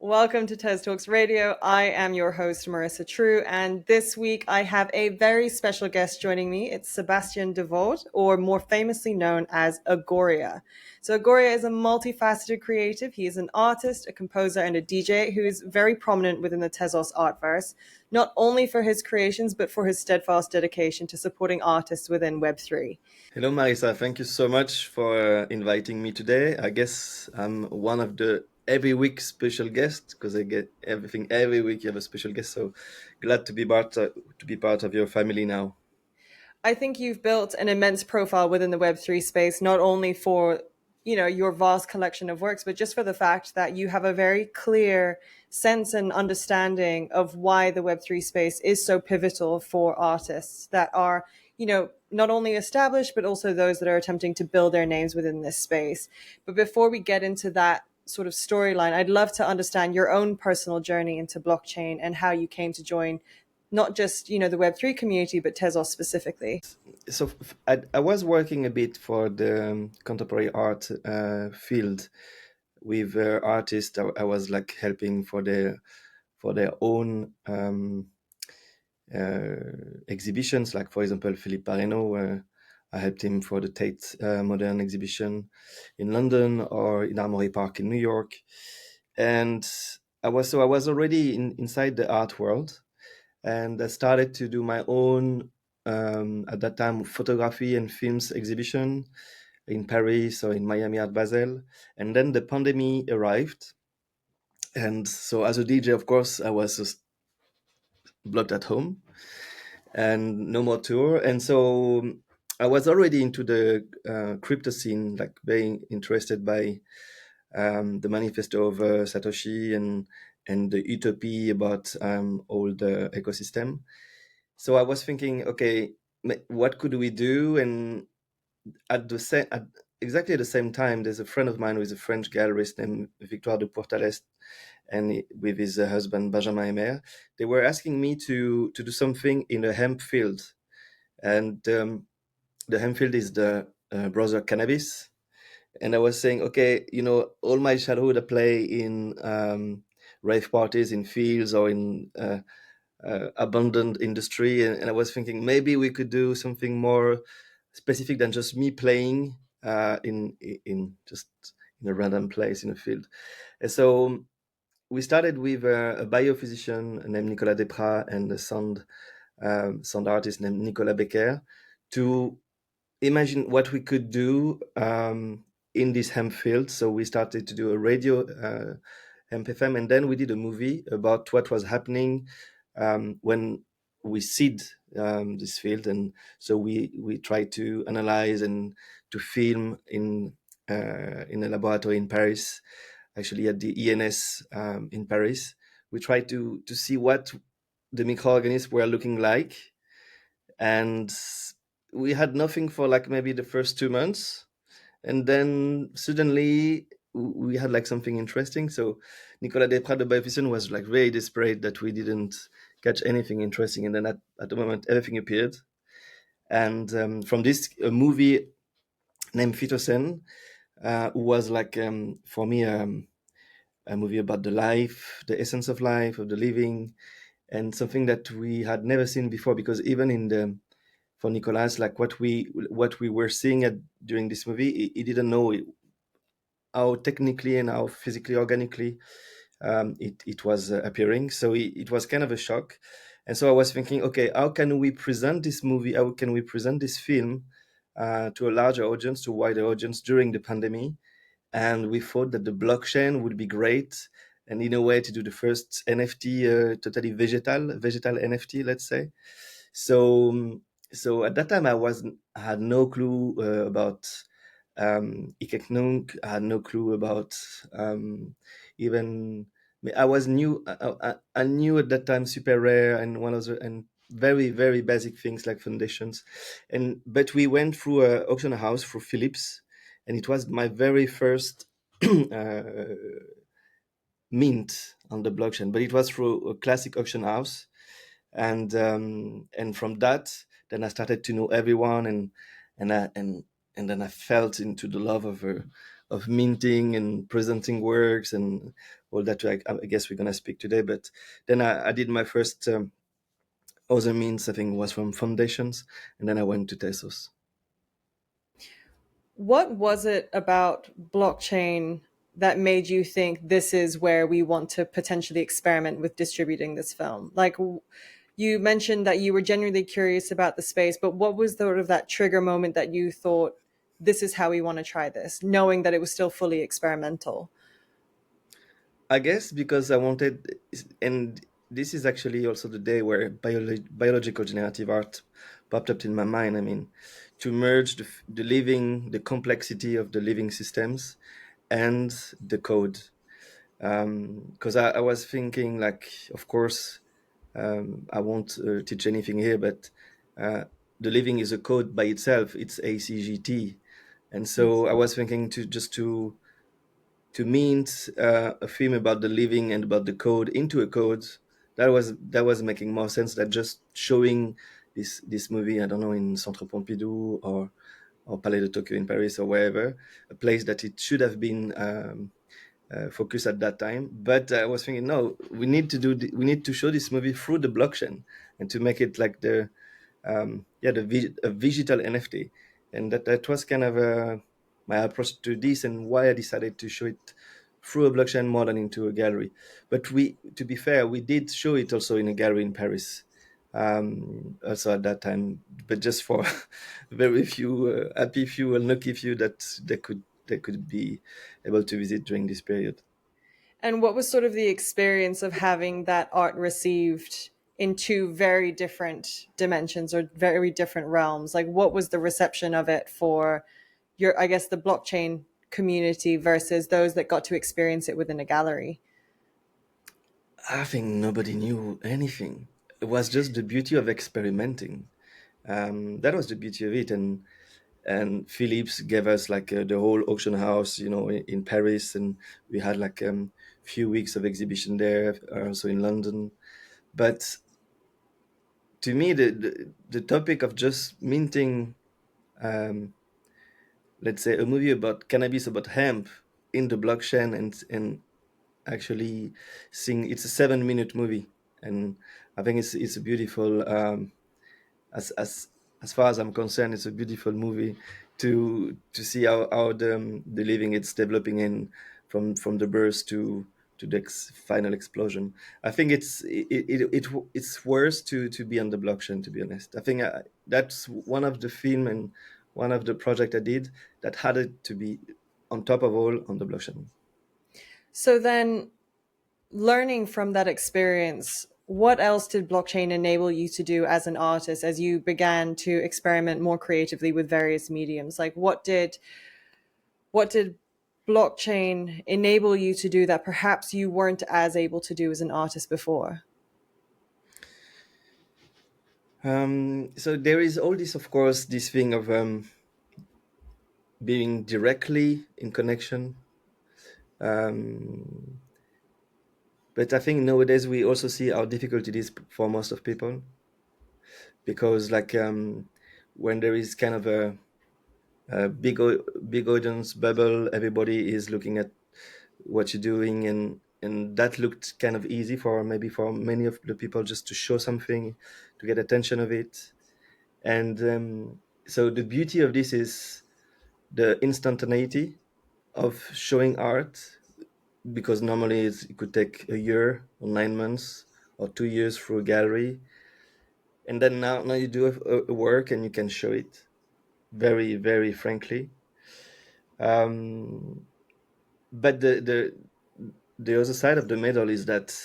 Welcome to TezTalks Radio. I am your host, Marissa True, and this week I have a very special guest joining me. It's Sebastian Devaud, or more famously known as Agoria. So Agoria is a multifaceted creative. He is an artist, a composer, and a DJ who is very prominent within the Tezos artverse, not only for his creations, but for his steadfast dedication to supporting artists within Web3. Hello, Marisa. Thank you so much for inviting me today. I guess I'm one of the every week special guests because I get everything every week. You have a special guest, so glad to be part of your family now. I think you've built an immense profile within the Web3 space, not only for your vast collection of works, but just for the fact that you have a very clear sense and understanding of why the Web3 space is so pivotal for artists that are, not only established, but also those that are attempting to build their names within this space. But before we get into that sort of storyline, I'd love to understand your own personal journey into blockchain and how you came to join not just the Web3 community, but Tezos specifically. So I was working a bit for the contemporary art field with artists. I was like helping for their own exhibitions, like for example Philippe Pareno, where I helped him for the Tate Modern exhibition in London or in Armory Park in New York. And I was already inside the art world, and I started to do my own at that time photography and films exhibition in Paris or in Miami Art Basel. And then the pandemic arrived, and so as a DJ, of course, I was just blocked at home and no more tour. And so I was already into the crypto scene, like being interested by the manifesto of Satoshi and the utopia about all the ecosystem. So I was thinking, okay, what could we do? And at exactly the same time, there's a friend of mine who is a French gallerist named Victoire de Portales, and with his husband Benjamin Emer, they were asking me to do something in the hemp field. And the hemp field is the brother cannabis. And I was saying, okay, all my childhood I play in rave parties in fields or in abundant industry, and I was thinking maybe we could do something more specific than just me playing in just in a random place in a field. And so we started with a biophysician named Nicolas Desprats and a sound artist named Nicolas Becker to imagine what we could do in this hemp field. So we started to do a radio hemp FM, and then we did a movie about what was happening when we seed this field. And so we tried to analyze and to film in a laboratory in Paris, actually at the ENS in Paris. We tried to see what the microorganisms were looking like, and we had nothing for like maybe the first 2 months, and then suddenly we had like something interesting. So Nicolas Desprats, the biophysician, was like very desperate that we didn't catch anything interesting, and then at the moment everything appeared. And from this a movie named Phytocene, who was like for me a movie about the life, the essence of life, of the living, and something that we had never seen before, because even in the for Nicolas, like what we were seeing during this movie, he didn't know how technically and how physically, organically it was appearing. So it was kind of a shock. And so I was thinking, okay, how can we present this movie? How can we present this film to a larger audience, to a wider audience during the pandemic? And we thought that the blockchain would be great, and in a way to do the first NFT, totally vegetal NFT, let's say. So, so at that time I had no clue about Ikeknunk. I had no clue about even. I was new. I knew at that time super rare and one of the and very very basic things like foundations, and but we went through a auction house through Philips, and it was my very first uh, mint on the blockchain. But it was through a classic auction house, and from that, then I started to know everyone, and I, and then I felt into the love of minting and presenting works and all that. I guess we're gonna speak today. But then I did my first other means. I think was from foundations, and then I went to Tesos. What was it about blockchain that made you think this is where we want to potentially experiment with distributing this film? Like, you mentioned that you were genuinely curious about the space, but what was sort of that trigger moment that you thought, this is how we want to try this, knowing that it was still fully experimental? I guess because I wanted, and this is actually also the day where biological generative art popped up in my mind. I mean, to merge the living, the complexity of the living systems and the code. Because I was thinking, like, of course, I won't teach anything here, but uh, the living is a code by itself. It's ACGT. And so I was thinking to mint a film about the living and about the code into a code that was making more sense than just showing this movie, I don't know, in Centre Pompidou or Palais de Tokyo in Paris or wherever, a place that it should have been focused at that time. But I was thinking, no, we need to show this movie through the blockchain and to make it like a digital NFT, and that was kind of my approach to this and why I decided to show it through a blockchain more than into a gallery. But to be fair, we did show it also in a gallery in Paris, also at that time, but just for very few happy few and lucky few that they could be able to visit during this period. And what was sort of the experience of having that art received in two very different dimensions or very different realms? Like, what was the reception of it for your, I guess, the blockchain community versus those that got to experience it within a gallery? I think nobody knew anything. It was just the beauty of experimenting. That was the beauty of it, and Philips gave us like the whole auction house, in Paris, and we had like few weeks of exhibition there, also in London. But to me, the topic of just minting, um, let's say, a movie about cannabis, about hemp in the blockchain, and actually seeing it's a 7-minute movie, and I think it's a beautiful. As as far as I'm concerned, it's a beautiful movie to see how the living it's developing in from the birth to the final explosion. I think it's worse to be on the blockchain. To be honest, I think that's one of the film and one of the project I did that had it to be on top of all on the blockchain. So then, learning from that experience, what else did blockchain enable you to do as an artist as you began to experiment more creatively with various mediums? Like, what did blockchain enable you to do that perhaps you weren't as able to do as an artist before? So there is all this, of course, this thing of being directly in connection. Um, but I think nowadays we also see how difficult it is for most of people, because like when there is kind of a big audience bubble, everybody is looking at what you're doing, and that looked kind of easy for maybe for many of the people just to show something, to get attention of it. And so the beauty of this is the instantaneity of showing art, because normally it could take a year or 9 months or 2 years through a gallery, and then now you do a work and you can show it very very frankly. um, but the other side of the medal is that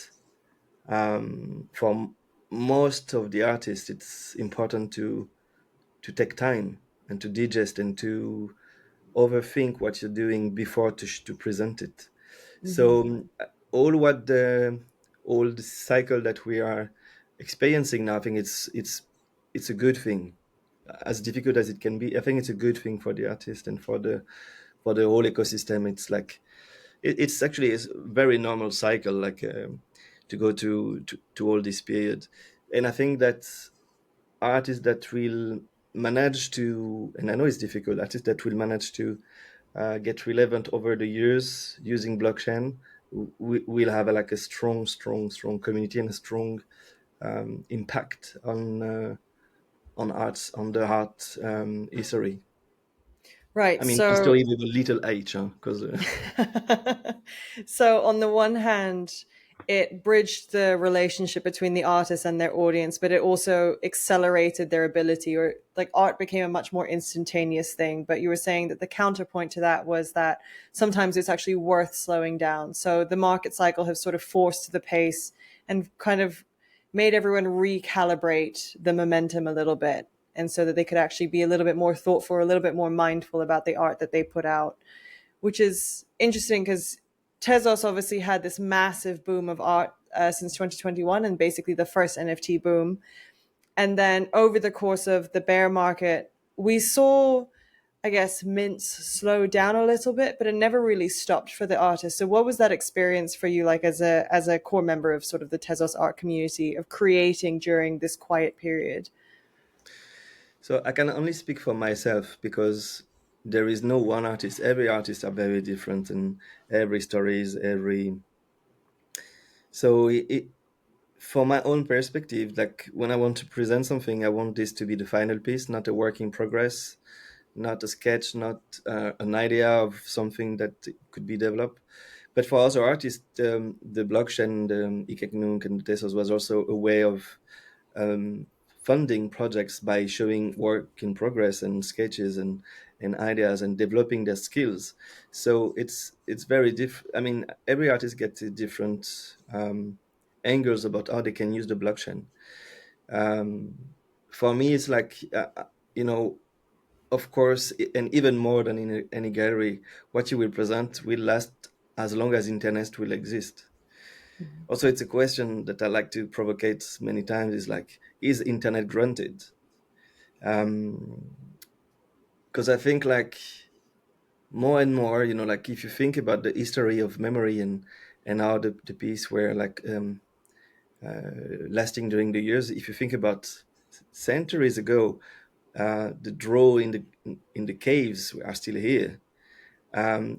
for most of the artists it's important to take time and to digest and to overthink what you're doing before to present it. So all what the all the cycle that we are experiencing now, I think it's a good thing. As difficult as it can be, I think it's a good thing for the artist and for the whole ecosystem. It's like it's actually a very normal cycle, like to go to all this period. And I think that artists that will manage to, and I know it's difficult, artists that will manage to get relevant over the years using blockchain, we'll have like a strong community and a strong impact on arts, on the art history. Right. I mean, So history with a little h, because so on the one hand, it bridged the relationship between the artist and their audience, but it also accelerated their ability, or like art became a much more instantaneous thing. But you were saying that the counterpoint to that was that sometimes it's actually worth slowing down. So the market cycle has sort of forced the pace and kind of made everyone recalibrate the momentum a little bit. And so that they could actually be a little bit more thoughtful, a little bit more mindful about the art that they put out, which is interesting because Tezos obviously had this massive boom of art since 2021 and basically the first NFT boom. And then over the course of the bear market, we saw, I guess, mints slow down a little bit, but it never really stopped for the artist. So what was that experience for you like as a core member of sort of the Tezos art community of creating during this quiet period? so I can only speak for myself because there is no one artist. Every artist are very different, and every stories, every so from my own perspective, like when I want to present something, I want this to be the final piece, not a work in progress, not a sketch, not an idea of something that could be developed. But for other artists, the blockchain, the Ikeknunk and the Tesos was also a way of um, funding projects by showing work in progress and sketches and ideas and developing their skills. So it's very different. I mean, every artist gets a different angles about how they can use the blockchain. Um, for me, it's like you know, of course, and even more than in any gallery, what you will present will last as long as internet will exist. Also, it's a question that I like to provocate many times: is like, is internet granted? Because I think like more and more, like if you think about the history of memory and how the piece were like lasting during the years, if you think about centuries ago, the draw in the caves are still here.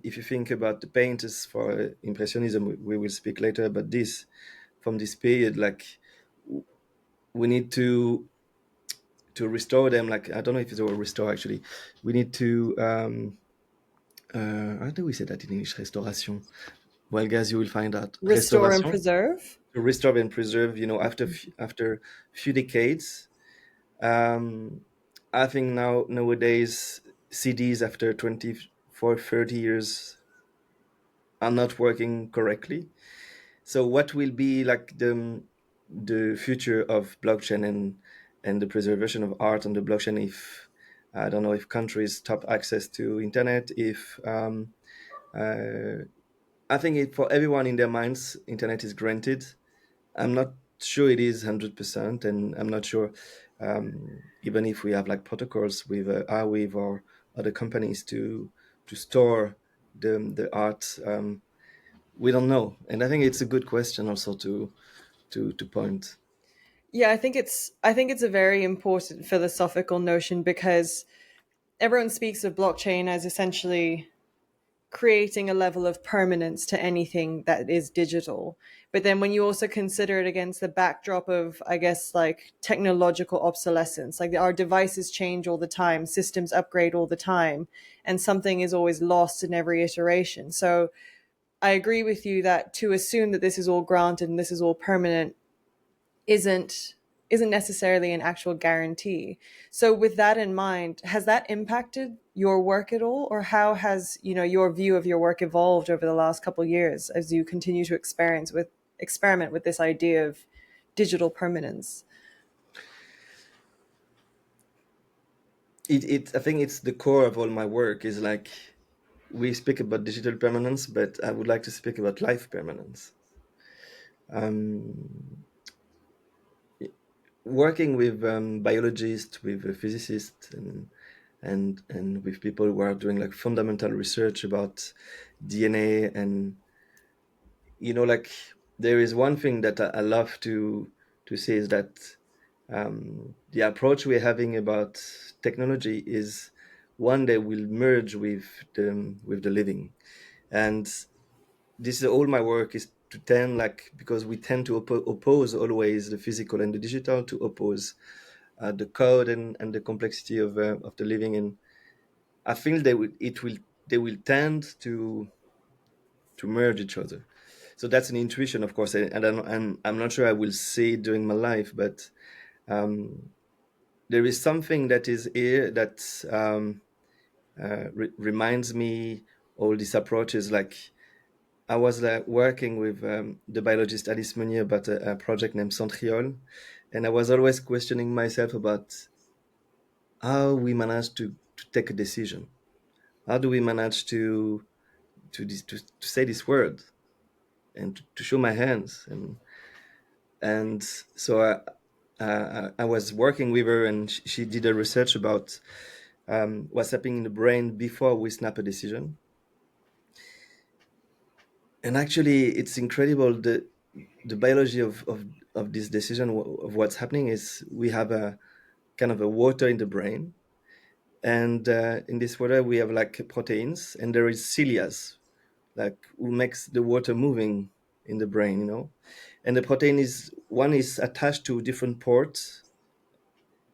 If you think about the painters for Impressionism, we will speak later about this. From this period, like we need to restore them. Like I don't know if it's a word restore actually. We need to how do we say that in English? Restauration. Well, guys, you will find out. Restore and Restauration, preserve. to restore and preserve. After few decades. Um, I think nowadays CDs after 24, 30 years are not working correctly. So what will be like the future of blockchain and the preservation of art on the blockchain if I don't know if countries stop access to internet, if uh, I think for everyone in their minds internet is granted. I'm not sure it is 100%, and I'm not sure even if we have like protocols with Arweave or other companies to store the art. We don't know, and I think it's a good question also to point. Yeah, I think it's a very important philosophical notion because everyone speaks of blockchain as essentially creating a level of permanence to anything that is digital. But then when you also consider it against the backdrop of, I guess, like technological obsolescence, like our devices change all the time, systems upgrade all the time, and something is always lost in every iteration. So I agree with you that to assume that this is all granted and this is all permanent isn't necessarily an actual guarantee. So with that in mind, has that impacted your work at all, or how has, your view of your work evolved over the last couple of years as you continue to experiment with this idea of digital permanence? I think it's the core of all my work is like we speak about digital permanence, but I would like to speak about life permanence. Um, Working with biologists, with physicists, and with people who are doing like fundamental research about DNA, and like there is one thing that I love to say is that the approach we're having about technology is one day will merge with the living. And this is all my work is to tend, like, because we tend to oppose always the physical and the digital, to oppose the code and the complexity of the living. And I feel they will tend to merge each other. So that's an intuition, of course, and I'm not sure I will see it during my life, but um, there is something that is here that reminds me all these approaches. Like, I was working with the biologist Alice Meunier about a project named Centriole, and I was always questioning myself about how we manage to take a decision. How do we manage to say this word and to show my hands? And so I was working with her, and she did a research about what's happening in the brain before we snap a decision. And actually, it's incredible, the biology of this decision, of what's happening is we have a kind of a water in the brain, and in this water we have like proteins, and there is cilias, like, who makes the water moving in the brain, and the protein is one is attached to different ports.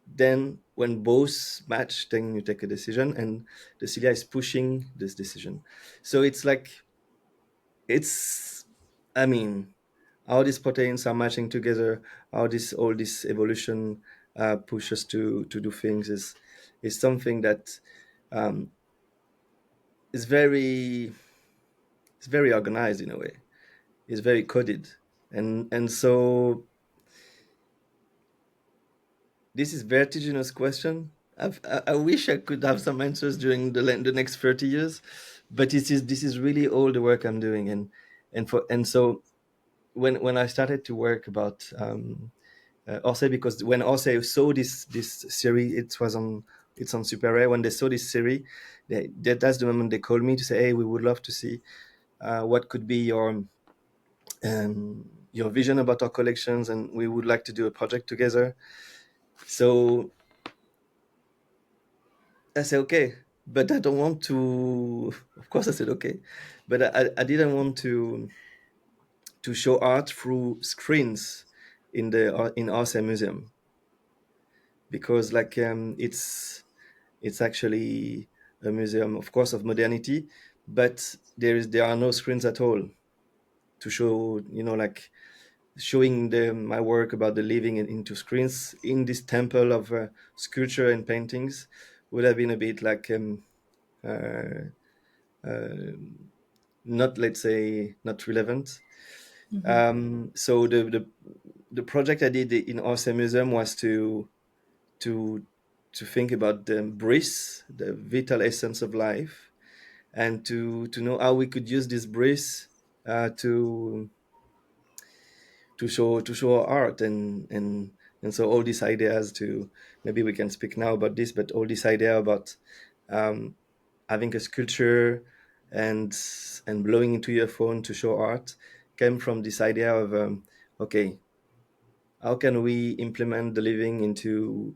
Then when both match, then you take a decision, and the cilia is pushing this decision. So it's like, it's, I mean, how these proteins are matching together, how this all this evolution pushes to do things, is something that um, is very, it's very organized in a way. It's very coded, and so this is vertiginous question. I wish I could have some answers during the next 30 years, but this is really all the work I'm doing. And so when I started to work about Orsay, because when Orsay saw this series, it's on Super Rare. When they saw this series, that's the moment they called me to say, hey, we would love to see what could be your vision about our collections, and we would like to do a project together. So I said, okay, but I don't want to. Of course, I said okay, but I didn't want to show art through screens in Orsay Museum, because, like, it's actually a museum, of course, of modernity, but there are no screens at all to show, like, showing my work about the living into screens in this temple of sculpture and paintings would have been a bit like uh, uh, not, let's say, not relevant. So the project I did in Orsay Museum was to to think about the breath, the vital essence of life, and to know how we could use this breath to show art, and so all these ideas to, maybe we can speak now about this, but all this idea about um, having a sculpture and blowing into your phone to show art came from this idea of okay, how can we implement the living into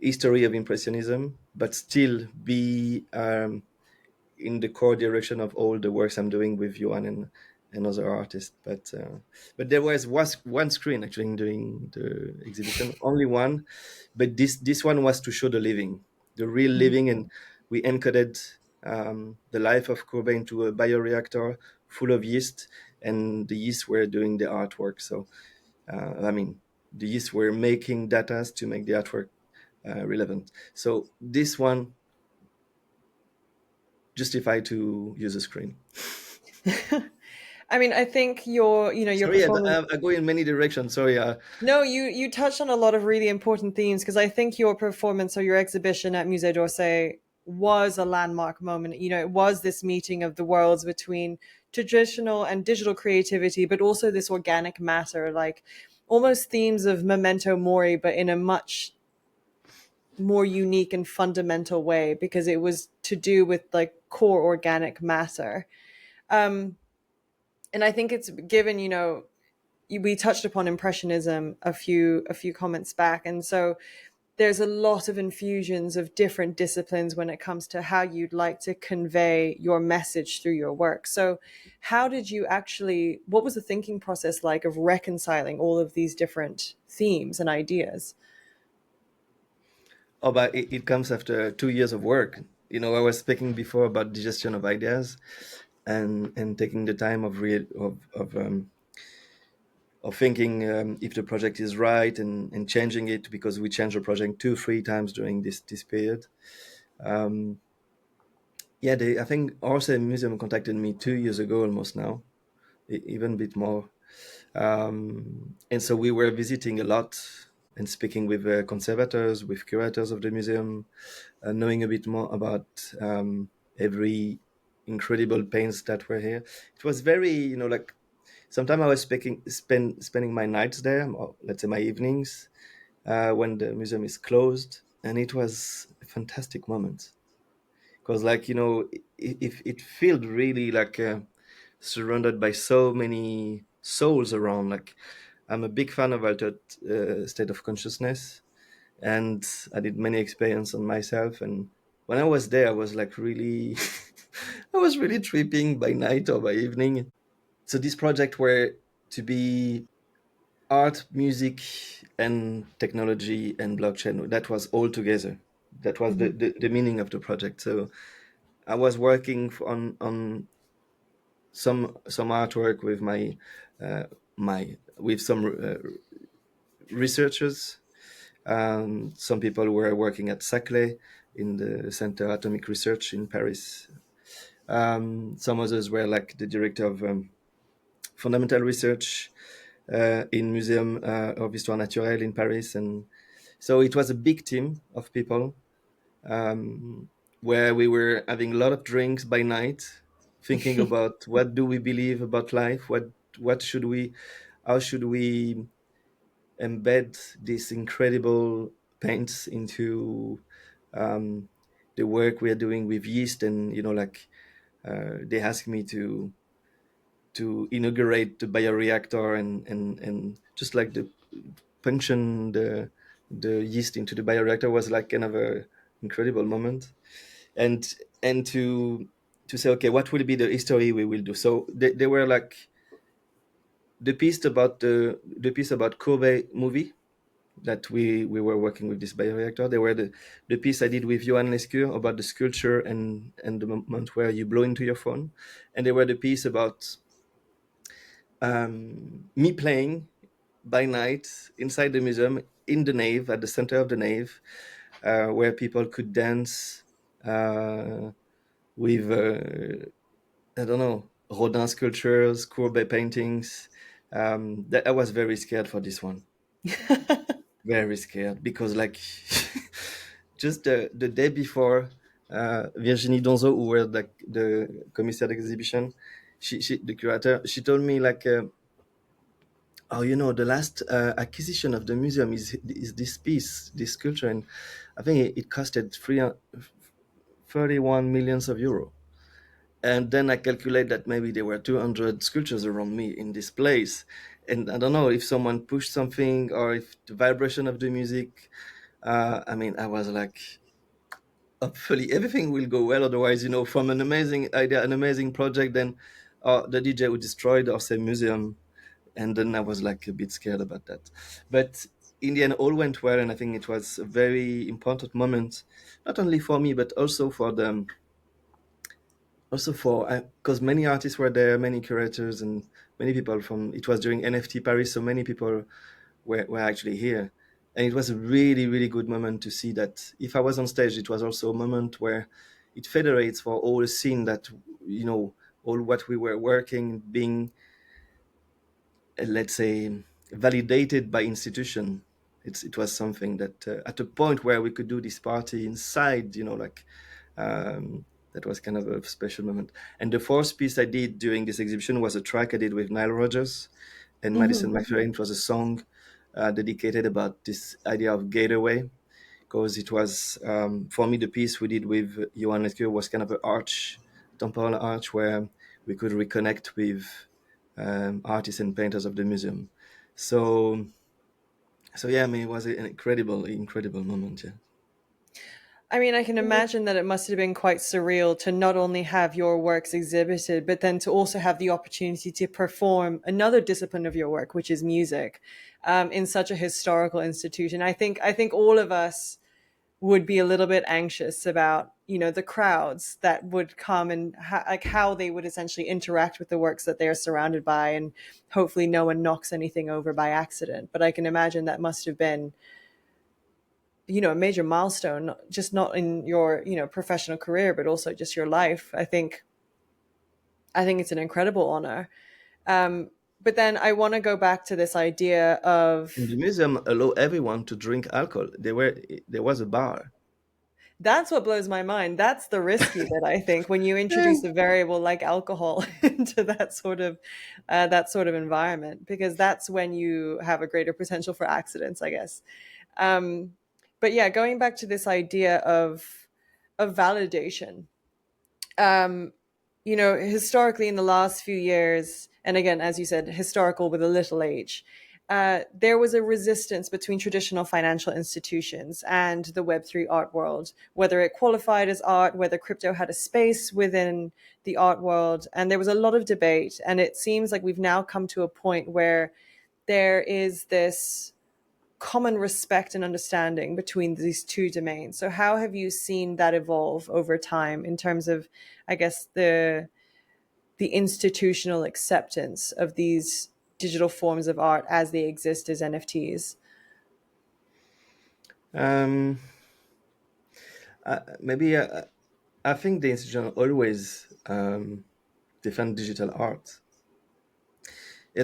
history of impressionism, but still be in the core direction of all the works I'm doing with Johan and other artists. But there was one screen actually during the exhibition, only one, but this one was to show the living, the real living, and we encoded the life of Courbet into a bioreactor full of yeast, and the yeast were doing the artwork. So I mean, the yeast were making data to make the artwork relevant. So this one justified to use a screen. I mean, I think your Sorry, performance. I go in many directions. Sorry. No, you touched on a lot of really important themes, because I think your performance or your exhibition at Musée d'Orsay was a landmark moment. It was this meeting of the worlds between traditional and digital creativity, but also this organic matter, like almost themes of memento mori, but in a much more unique and fundamental way, because it was to do with like core organic matter. Um, and I think it's given, we touched upon impressionism a few comments back, and so there's a lot of infusions of different disciplines when it comes to how you'd like to convey your message through your work. So, how did you actually, what was the thinking process like of reconciling all of these different themes and ideas? Oh, but it comes after 2 years of work. I was speaking before about digestion of ideas, and taking the time of thinking if the project is right, and changing it, because we changed the project 2 3 times during this period. Um, yeah, I think Orsay Museum contacted me 2 years ago almost now, even a bit more. And so we were visiting a lot and speaking with conservators, with curators of the museum, knowing a bit more about every incredible paints that were here. It was very, like, sometimes I was spending my nights there, or let's say my evenings, when the museum is closed, and it was a fantastic moment, because, like, it felt really like surrounded by so many souls around. Like, I'm a big fan of altered state of consciousness, and I did many experiences on myself. And when I was there, I was like really, I was really tripping by night or by evening. So this project were to be art, music, and technology and blockchain. That was all together. That was Mhm. the meaning of the project. So I was working on some artwork with uh, my with some researchers. Some people were working at Saclay in the Center Atomic Research in Paris. Some others were like the director of fundamental research in Museum of Histoire Naturelle in Paris, and so it was a big team of people, um, where we were having a lot of drinks by night, thinking about what do we believe about life, what should we, how should we embed these incredible paints into um, the work we are doing with yeast. And like, they asked me to inaugurate the bioreactor, and just like the punching the yeast into the bioreactor was like kind of a incredible moment. And to say, okay, what will be the history we will do. So they were like the piece about Kobe movie that we were working with this bioreactor. They were the piece I did with Johan Lescure about the sculpture and the moment where you blow into your phone. And they were the piece about me playing by night inside the museum, in the nave, at the center of the nave, where people could dance with I don't know, Rodin sculptures, Courbet paintings. That I was very scared for this one. Very scared because, like, just the day before, Virginie Donzo, who were the commissaire d'exhibition, she the curator, she told me, like, oh, the last acquisition of the museum is this piece, this sculpture, and I think it costed 31 millions of euro. And then I calculate that maybe there were 200 sculptures around me in this place, and I don't know if someone pushed something or if the vibration of the music. I mean, I was like, hopefully everything will go well. Otherwise, from an amazing idea, an amazing project, then the DJ would destroy the Orsay Museum. And then I was like a bit scared about that. But in the end, all went well, and I think it was a very important moment, not only for me but also for them, also for because many artists were there, many curators, and many people from. It was during NFT Paris, so many people were actually here. And it was a really, really good moment to see that if I was on stage, it was also a moment where it federates for all the scene that, all what we were working, being, let's say, validated by institution. It was something that, at a point where we could do this party inside, like, that was kind of a special moment. And the fourth piece I did during this exhibition was a track I did with Nile Rodgers and Madison Mhm. McFerrin. It was a song dedicated about this idea of gateway, because it was, for me, the piece we did with Johan Lescure was kind of an arch, temporal arch, where we could reconnect with artists and painters of the museum. So So yeah, I mean, it was an incredible moment. Yeah. I mean, I can imagine that it must have been quite surreal to not only have your works exhibited, but then to also have the opportunity to perform another discipline of your work, which is music, in such a historical institution. I think all of us would be a little bit anxious about, the crowds that would come and like how they would essentially interact with the works that they are surrounded by, and hopefully no one knocks anything over by accident. But I can imagine that must have been, a major milestone, just not in your, professional career, but also just your life. I think it's an incredible honor. But then I want to go back to this idea And the of, museum allow everyone to drink alcohol. There was a bar. that's what blows my mind. That's the risky bit, I think, when you Yeah. introduce a variable like alcohol into that sort of environment, because that's when you have a greater potential for accidents, I guess. Um, but yeah, going back to this idea of validation, um, historically in the last few years, and again, as you said, historical with a little h, there was a resistance between traditional financial institutions and the Web3 art world, whether it qualified as art, whether crypto had a space within the art world. And there was a lot of debate. And it seems like we've now come to a point where there is this common respect and understanding between these two domains. So how have you seen that evolve over time in terms of, I guess, the institutional acceptance of these digital forms of art as they exist as NFTs? Um, Maybe I think the institution always defend digital art. I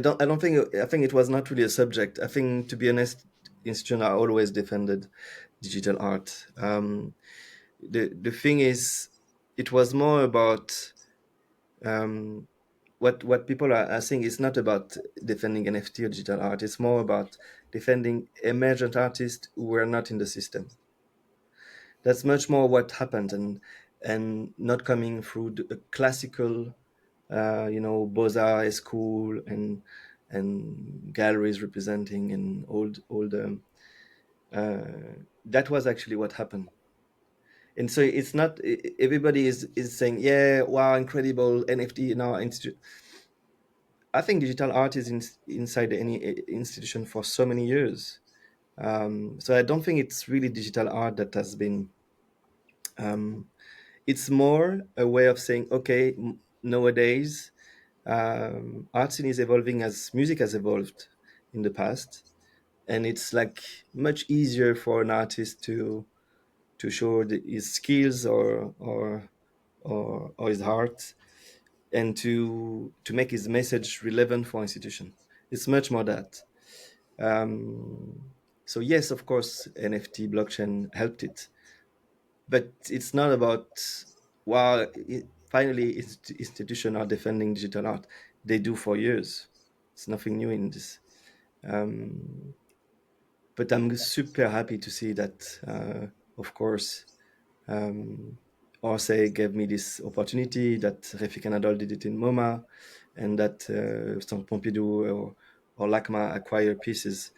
think it was not really a subject. I think, to be honest, institution are always defended digital art. The thing is, it was more about um, what people are saying is not about defending NFT or digital art. It's more about defending emergent artists who were not in the system. That's much more what happened, and not coming through the classical, Beaux-Arts school and galleries representing and all the that was actually what happened. And so it's not everybody is saying, yeah, wow, incredible NFT in our institute. I think digital art is inside any institution for so many years. So I don't think it's really digital art that has been. Um, it's more a way of saying, okay, nowadays, art scene is evolving as music has evolved in the past, and it's like much easier for an artist to show his skills or his heart, and to make his message relevant for institution. It's much more that. Um, so yes, of course, NFT blockchain helped it, but it's not about, wow, finally institutions are defending digital art. They do for years. It's nothing new in this. Um, but I'm super happy to see that, of course, um, Orsay gave me this opportunity, that Refik Anadol did it in MoMA, and that Centre Pompidou or LACMA acquire pieces.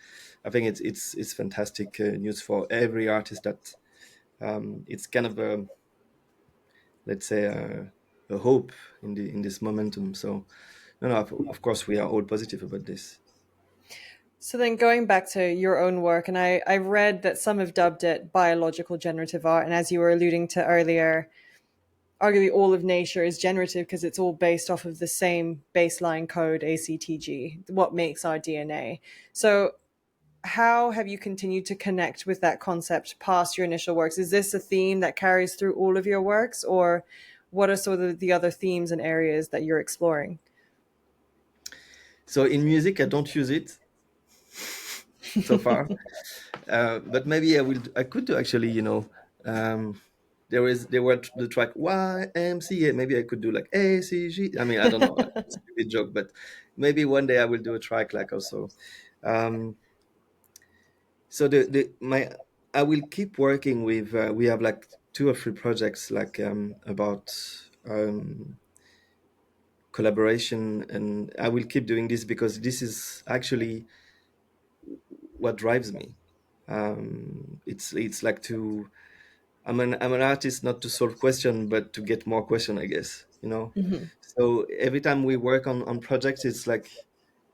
I think it's fantastic news for every artist that it's kind of a, let's say, a hope in this momentum. So no, of course we are all positive about this. So then going back to your own work, and I've read that some have dubbed it biological generative art. And as you were alluding to earlier, arguably all of nature is generative because it's all based off of the same baseline code, ACTG, what makes our DNA. So how have you continued to connect with that concept past your initial works? Is this a theme that carries through all of your works, or what are sort of the other themes and areas that you're exploring? So in music, I don't use it so far, but maybe I could do actually. Um, there were the track YMCA. Maybe I could do like ACG. I mean, I don't know, stupid joke, but maybe one day I will do a track like also. Um, so the my I will keep working with. We have like two or three projects like about um, collaboration, and I will keep doing this because this is actually what drives me. It's like to I'm an artist not to solve question but to get more question, I guess, you know. Hmm. So every time we work on projects, it's like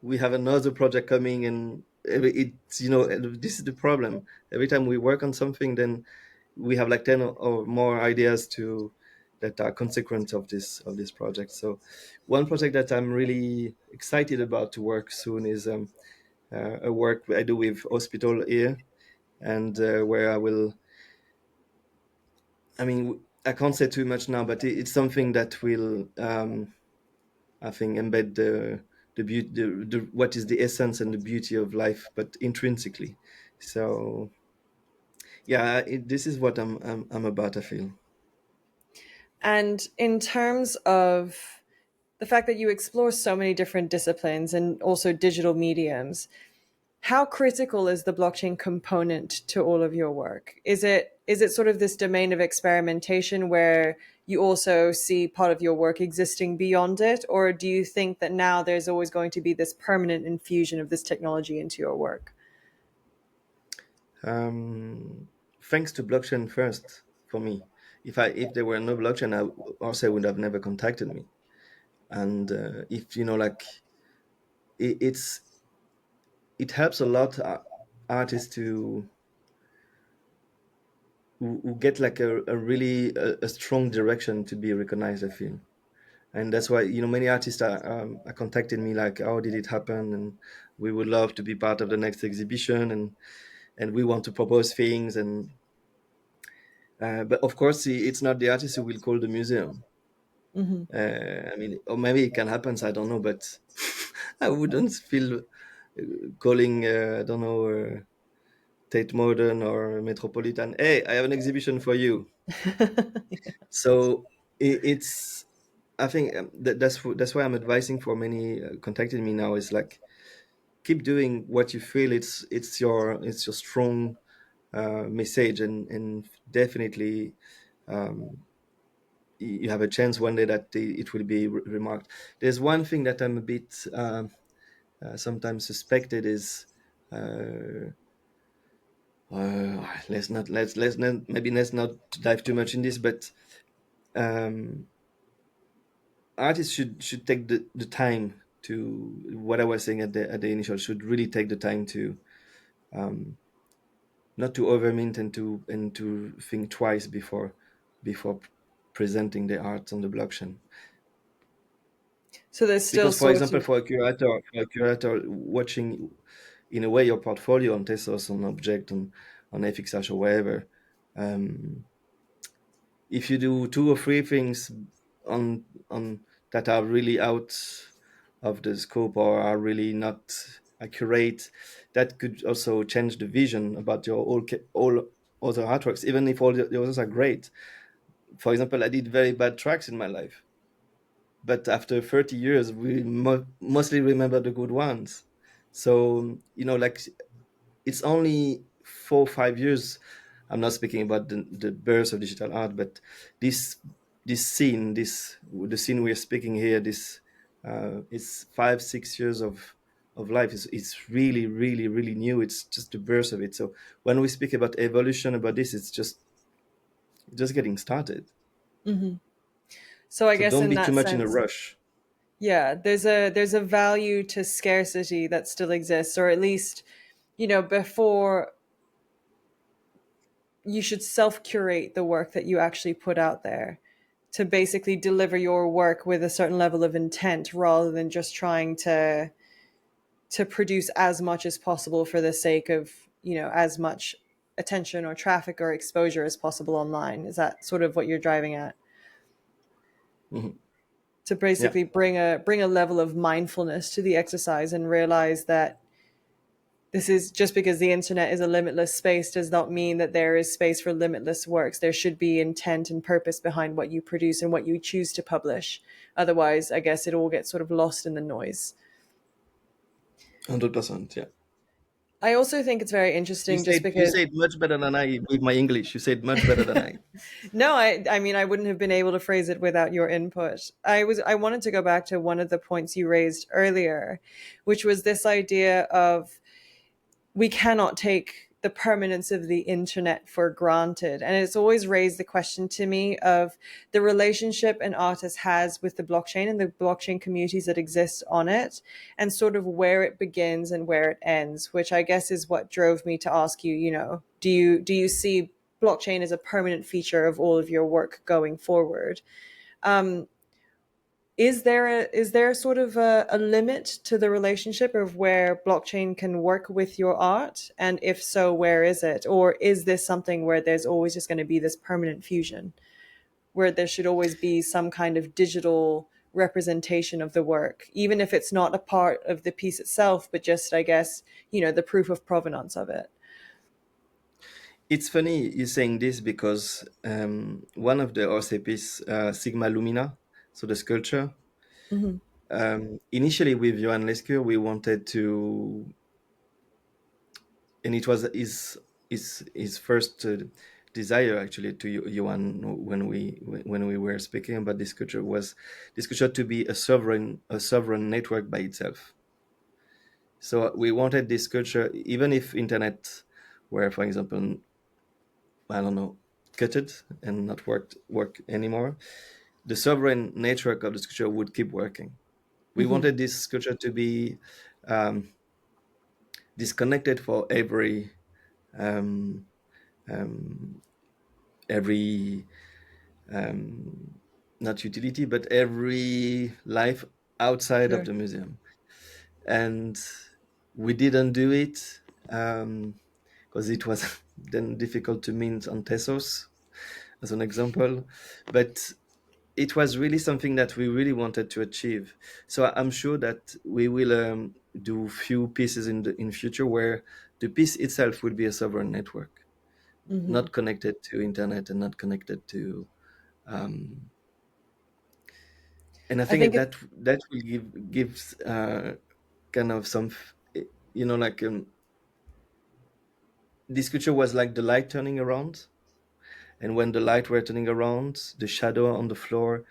we have another project coming, and it's, you know, this is the problem. Every time we work on something, then we have like 10 or more ideas to that are consequent of this project. So one project that I'm really excited about to work soon is a work I do with hospital here, and where I will, I mean, I can't say too much now, but it's something that will, I think, embed the beauty, the what is the essence and the beauty of life, but intrinsically. So yeah, this is what I'm about. I feel. And in terms of the fact that you explore so many different disciplines and also digital mediums, how critical is the blockchain component to all of your work? Is it sort of this domain of experimentation where you also see part of your work existing beyond it, or do you think that now there's always going to be this permanent infusion of this technology into your work? Um, Thanks to blockchain first for me. If there were no blockchain, also would have never contacted me. And if you know, like it's it helps a lot artists to who get like a really a strong direction to be recognized, I feel. And that's why, you know, many artists are contacting me like, how did it happen, and we would love to be part of the next exhibition, and we want to propose things. And but of course it's not the artist who will call the museum. Hmm. I mean, or maybe it can happen, so I don't know, but I wouldn't feel calling I don't know, Tate Modern or Metropolitan, hey, I have an exhibition for you. So it's, I think that's why I'm advising for many contacting me now is like, keep doing what you feel it's your strong message, and definitely um, you have a chance one day that it will be remarked. There's one thing that I'm a bit sometimes suspected is let's not, maybe let's not dive too much in this, but um, artists should take the time to, what I was saying at the initial, should really take the time to um, not to overmint, and to think twice before presenting the art on the blockchain. So there's still Because, for sort example, of. for a curator watching in a way your portfolio on TezTalks, on Object, on FXH or wherever, um, if you do two or three things on that are really out of the scope or are really not accurate, that could also change the vision about your all other artworks, even if all the others are great. For example, I did very bad tracks in my life, but after 30 years we mostly remember the good ones. So, you know, like, it's only 4 or 5 years. I'm not speaking about the birth of digital art, but this this scene, this the scene we are speaking here, this it's 5 6 years of life. It's really really really new. It's just the birth of it. So when we speak about evolution, about this, it's just getting started. Mhm. So I So guess don't in be too that much in a sense, rush. yeah, there's a value to scarcity that still exists, or at least, before you should self curate the work that you actually put out there to basically deliver your work with a certain level of intent rather than just trying to produce as much as possible for the sake of, as much attention or traffic or exposure as possible online. Is that sort of what you're driving at? Mhm. To Yeah. basically bring a level of mindfulness to the exercise and realize that this is just because the internet is a limitless space does not mean that there is space for limitless works. There should be intent and purpose behind what you produce and what you choose to publish. Otherwise, I guess it all gets sort of lost in the noise. 100%. Yeah. I also think it's very interesting just You because. said much better than I with my English. You said much better than I. No, I mean I wouldn't have been able to phrase it without your input. I wanted to go back to one of the points you raised earlier, which was this idea of we cannot take the permanence of the internet for granted. And it's always raised the question to me of the relationship an artist has with the blockchain and the blockchain communities that exist on it, and sort of where it begins and where it ends, which I guess is what drove me to ask you, do you see blockchain as a permanent feature of all of your work going forward? Um, is there sort of a limit to the relationship of where blockchain can work with your art? And if so, where is it? Or is this something where there's always just going to be this permanent fusion, where there should always be some kind of digital representation of the work, even if it's not a part of the piece itself, but just, I guess, the proof of provenance of it? It's funny you saying this because one of the OCPs, Sigma Lumina, so the sculpture, Hmm. initially with Johan Lescure, we wanted to, and it was his first desire actually to Johan when we were speaking about this sculpture was this sculpture to be a sovereign network by itself. So we wanted this sculpture, even if internet were, for example, I don't know, gutted and not work anymore, the sovereign network of the sculpture would keep working. We Hmm. wanted this sculpture to be um, disconnected for um, um, every um, not utility, but every life outside of Sure. the museum. And we didn't do it because it was then difficult to mint on Tesos, as an example. But it was really something that we really wanted to achieve. So I'm sure that we will do few pieces in future where the piece itself will be a sovereign network, Hmm. not connected to internet and not connected to. Um, and I I think think that will gives kind of some, like this picture was like the light turning around, and when the light were turning around, the shadow on the floor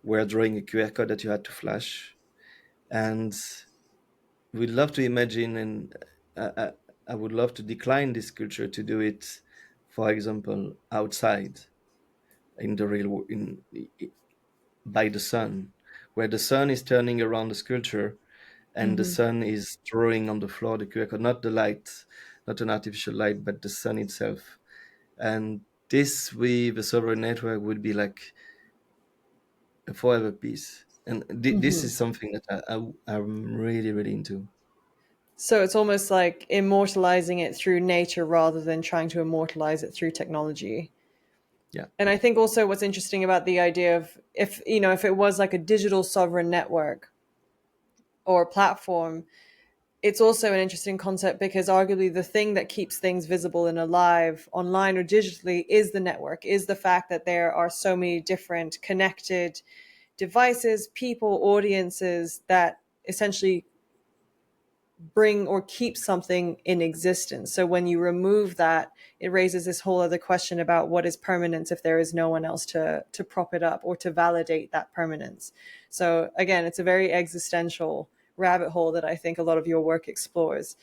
were drawing a QR code that you had to flash. And we'd love to imagine, and I would love to decline this culture to do it, for example, outside in the by the sun, where the sun is turning around the sculpture and the hmm sun is drawing on the floor the QR code, not the light, not an artificial light, but the sun itself. And this with a sovereign network would be like a forever piece. And this hmm is something that I'm really, really into. so it's almost like immortalizing it through nature rather than trying to immortalize it through technology. Yeah, And I think also what's interesting about the idea of, if it was like a digital sovereign network or platform, it's also an interesting concept because arguably the thing that keeps things visible and alive online or digitally is the network, is the fact that there are so many different connected devices, people, audiences that essentially bring or keep something in existence. So when you remove that, it raises this whole other question about what is permanence if there is no one else to prop it up or to validate that permanence. So again, it's a very existential rabbit hole that I think a lot of your work explores.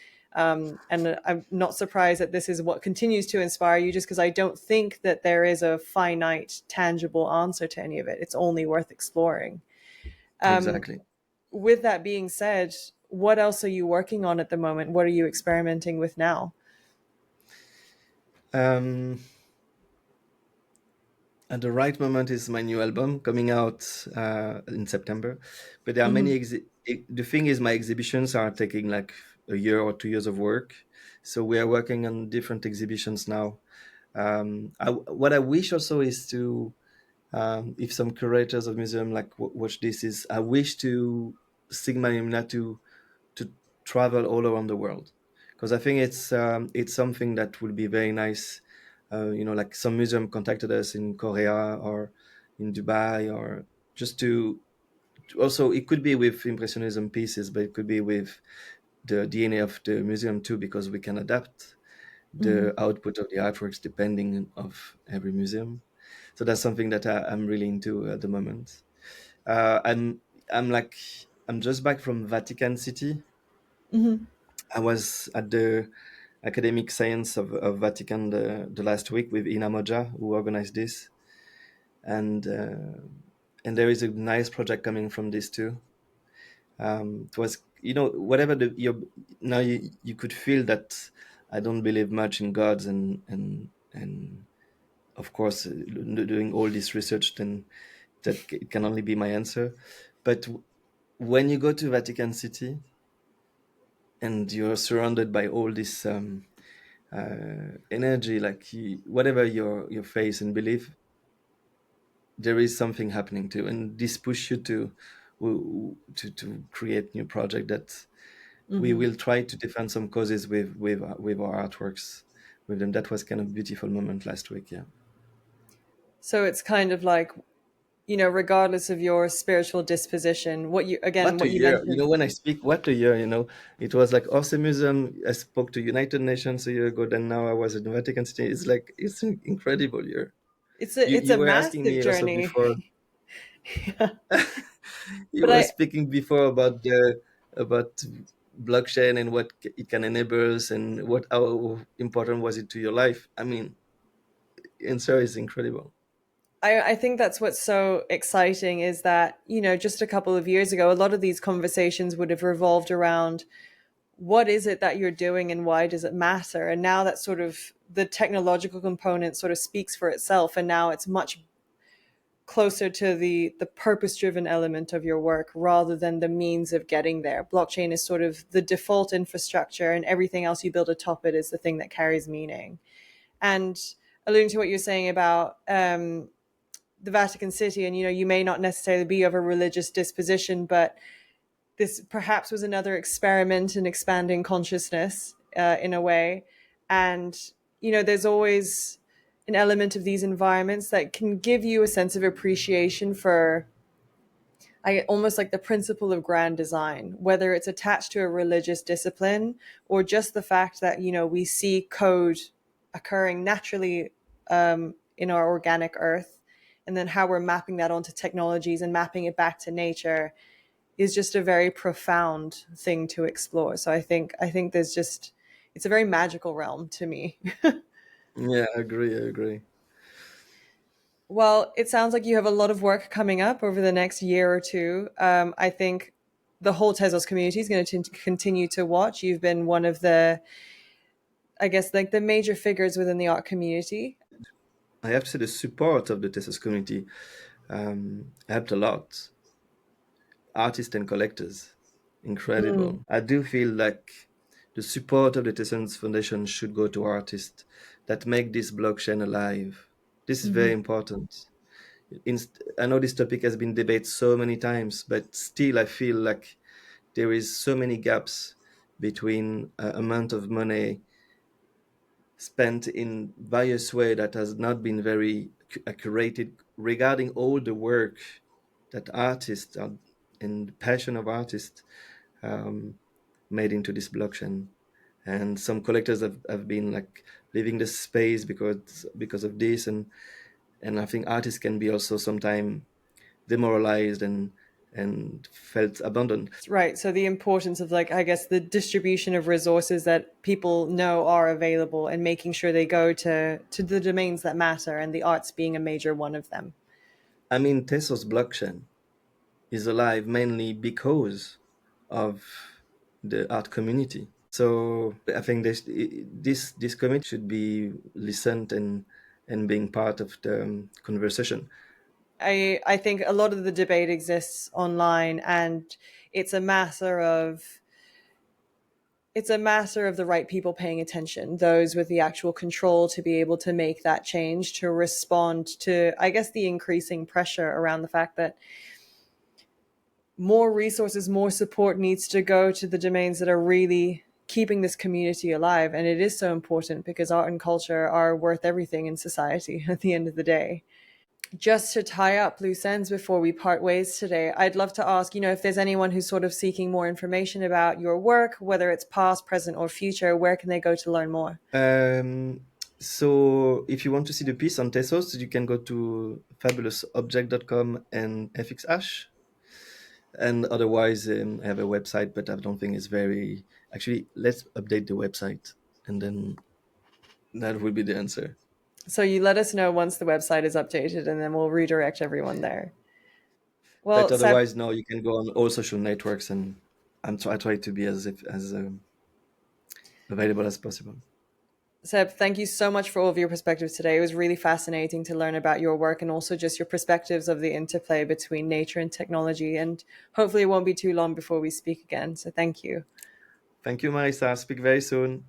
And I'm not surprised that this is what continues to inspire you, just because I don't think that there is a finite, tangible answer to any of it. It's only worth exploring. Um, exactly. with that being said, what else are you working on at the moment? What are you experimenting with now? Um, at the right moment is my new album coming out in September. But there are Hmm. the thing is, my exhibitions are taking like a year or 2 years of work. So we are working on different exhibitions now. What I wish also is to, if some curators of museum like watch this, is I wish to Sigma Lumina to travel all around the world, because I think it's something that will be very nice. Like some museum contacted us in Korea or in Dubai, or just also it could be with impressionism pieces, but it could be with the DNA of the museum too, because we can adapt Hmm. the output of the artworks depending of every museum. So that's something that I'm really into at the moment. I'm I'm like I'm just back from Vatican City, Hmm. I was at the academic science of Vatican the last week with Ina Moja, who organized this, and uh, and there is a nice project coming from this too. It was, whatever your now you could feel that I don't believe much in gods, and of course, doing all this research, then it can only be my answer. But when you go to Vatican City and you're surrounded by all this energy, like whatever your faith and belief, there is something happening too, and this push you to create new project that we Hmm. will try to defend some causes with our artworks with them. That was kind of beautiful moment last week. Yeah. So it's kind of like, regardless of your spiritual disposition, What a what you year! mentioned. When I speak, what a year! It was like awesome. I spoke to United Nations a year ago. Then now I was at the Vatican City. It's like it's an incredible year. It's You a were asking massive me also journey. before. Yeah. You But were I speaking before about blockchain and what it can enable us, and what how important was it to your life. I mean, answer is incredible. I think that's what's so exciting is that, just a couple of years ago, a lot of these conversations would have revolved around what is it that you're doing and why does it matter? And now that sort of the technological component sort of speaks for itself. And now it's much closer to the purpose driven element of your work rather than the means of getting there. Blockchain is sort of the default infrastructure, and everything else you build atop it is the thing that carries meaning. And alluding to what you're saying about the Vatican City, and you may not necessarily be of a religious disposition, but this perhaps was another experiment in expanding consciousness in a way. And there's always an element of these environments that can give you a sense of appreciation for, I almost like the principle of grand design, whether it's attached to a religious discipline or just the fact that we see code occurring naturally in our organic earth, and then how we're mapping that onto technologies and mapping it back to nature is just a very profound thing to explore. So I think there's just, it's a very magical realm to me. Yeah, I agree. I agree. Well, it sounds like you have a lot of work coming up over the next year or two. I think the whole Tezos community is going to continue to watch. You've been one of the, I guess, like the major figures within the art community. I have to say the support of the Thesis community helped a lot. Artists and collectors, Mm, incredible. I do feel like the support of the Tessence Foundation should go to artists that make this blockchain alive. This is very mhm. important. I know this topic has been debated so many times, but still I feel like there is so many gaps between amount of money spent in various way that has not been very curated regarding all the work that artists are, and the passion of artists um, made into this blockchain. And some collectors have been like leaving the space because of this, and I think artists can be also sometimes demoralized and felt abandoned. Right. So the importance of, like, I guess, the distribution of resources that people know are available and making sure they go to the domains that matter, and the arts being a major one of them. I mean, Tesos blockchain is alive mainly because of the art community. So I think this community should be listened and being part of the conversation. I think a lot of the debate exists online, and it's a matter of it's a matter of the right people paying attention, those with the actual control to be able to make that change, to respond to, I guess, the increasing pressure around the fact that more resources, more support needs to go to the domains that are really keeping this community alive. And it is so important because art and culture are worth everything in society at the end of the day. Just to tie up loose ends before we part ways today, I'd love to ask, if there's anyone who's sort of seeking more information about your work, whether it's past, present, or future, where can they go to learn more? So if you want to see the piece on Tesos, you can go to fabulousobject.com and FXH. And otherwise, I have a website, but I don't think it's very. Actually, let's update the website, and then that will be the answer. So you let us know once the website is updated, and then we'll redirect everyone there. But Well, Seb, otherwise, no, you can go on all social networks, and I try to be as available as possible. Seb, thank you so much for all of your perspectives today. It was really fascinating to learn about your work and also just your perspectives of the interplay between nature and technology. And hopefully, it won't be too long before we speak again. So, thank you. Thank you, Marisa. Speak very soon.